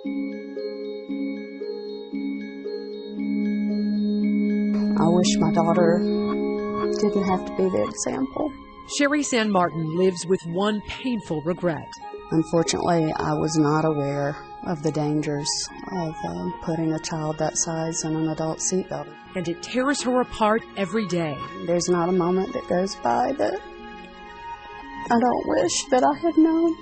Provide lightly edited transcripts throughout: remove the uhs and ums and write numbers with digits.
I wish my daughter didn't have to be the example. Sherry San Martin lives with one painful regret. Unfortunately, I was not aware of the dangers of putting a child that size in an adult seatbelt. And it tears her apart every day. There's not a moment that goes by that I don't wish that I had known.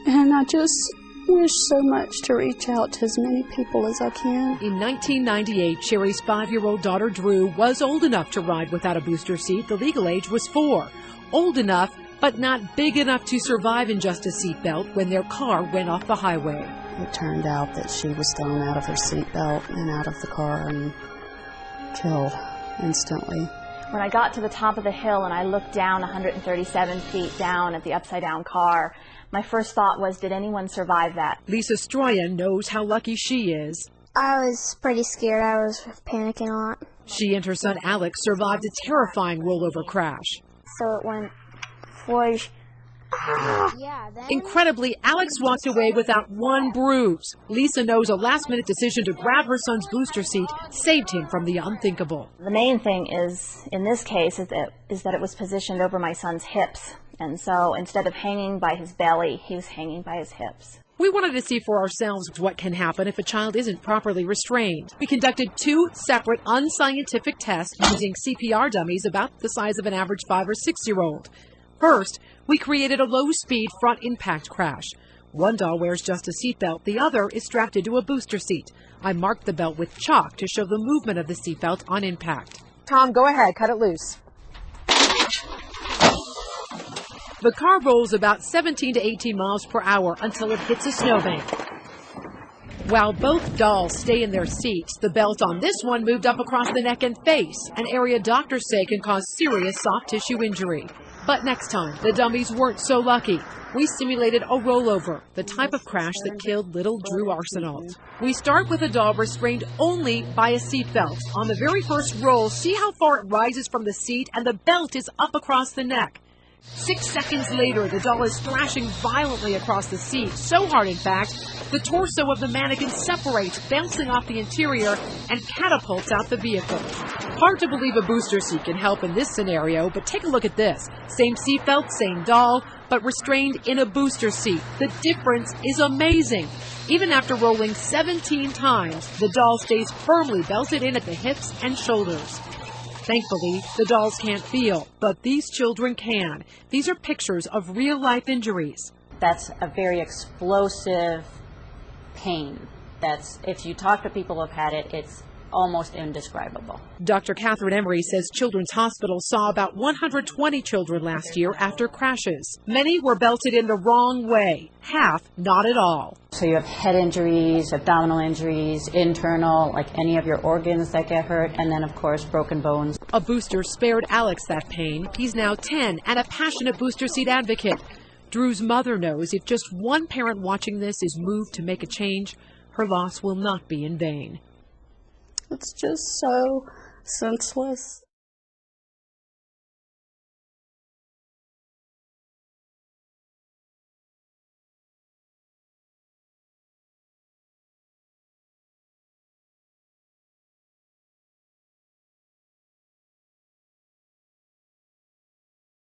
And I just wish so much to reach out to as many people as I can. In 1998, Sherry's 5-year-old daughter Drew was old enough to ride without a booster seat. The legal age was 4. Old enough, but not big enough to survive in just a seatbelt when their car went off the highway. It turned out that she was thrown out of her seatbelt and out of the car and killed instantly. When I got to the top of the hill and I looked down 137 feet down at the upside-down car, my first thought was, did anyone survive that? Lisa Stroyan knows how lucky she is. I was pretty scared. I was panicking a lot. She and her son Alex survived a terrifying rollover crash. So it went whoosh. Incredibly, Alex walked away without one bruise. Lisa knows a last-minute decision to grab her son's booster seat saved him from the unthinkable. The main thing is, in this case, is that it was positioned over my son's hips. And so instead of hanging by his belly, he was hanging by his hips. We wanted to see for ourselves what can happen if a child isn't properly restrained. We conducted 2 separate unscientific tests using CPR dummies about the size of an average 5- or 6-year-old. First, we created a low-speed front impact crash. One doll wears just a seatbelt, the other is strapped into a booster seat. I marked the belt with chalk to show the movement of the seatbelt on impact. Tom, go ahead, cut it loose. The car rolls about 17 to 18 miles per hour until it hits a snowbank. While both dolls stay in their seats, the belt on this one moved up across the neck and face, an area doctors say can cause serious soft tissue injury. But next time, the dummies weren't so lucky. We simulated a rollover, the type of crash that killed little Drew Arsenault. We start with a doll restrained only by a seatbelt. On the very first roll, see how far it rises from the seat, and the belt is up across the neck. 6 seconds later, the doll is thrashing violently across the seat, so hard in fact, the torso of the mannequin separates, bouncing off the interior and catapults out the vehicle. Hard to believe a booster seat can help in this scenario, but take a look at this. Same seatbelt, same doll, but restrained in a booster seat. The difference is amazing. Even after rolling 17 times, the doll stays firmly belted in at the hips and shoulders. Thankfully, the dolls can't feel, but these children can. These are pictures of real-life injuries. That's a very explosive pain. If you talk to people who've had it, it's almost indescribable. Dr. Catherine Emery says Children's Hospital saw about 120 children last year after crashes. Many were belted in the wrong way, half not at all. So you have head injuries, abdominal injuries, internal, like any of your organs that get hurt, and then of course broken bones. A booster spared Alex that pain. He's now 10 and a passionate booster seat advocate. Drew's mother knows if just one parent watching this is moved to make a change, her loss will not be in vain. It's just so senseless.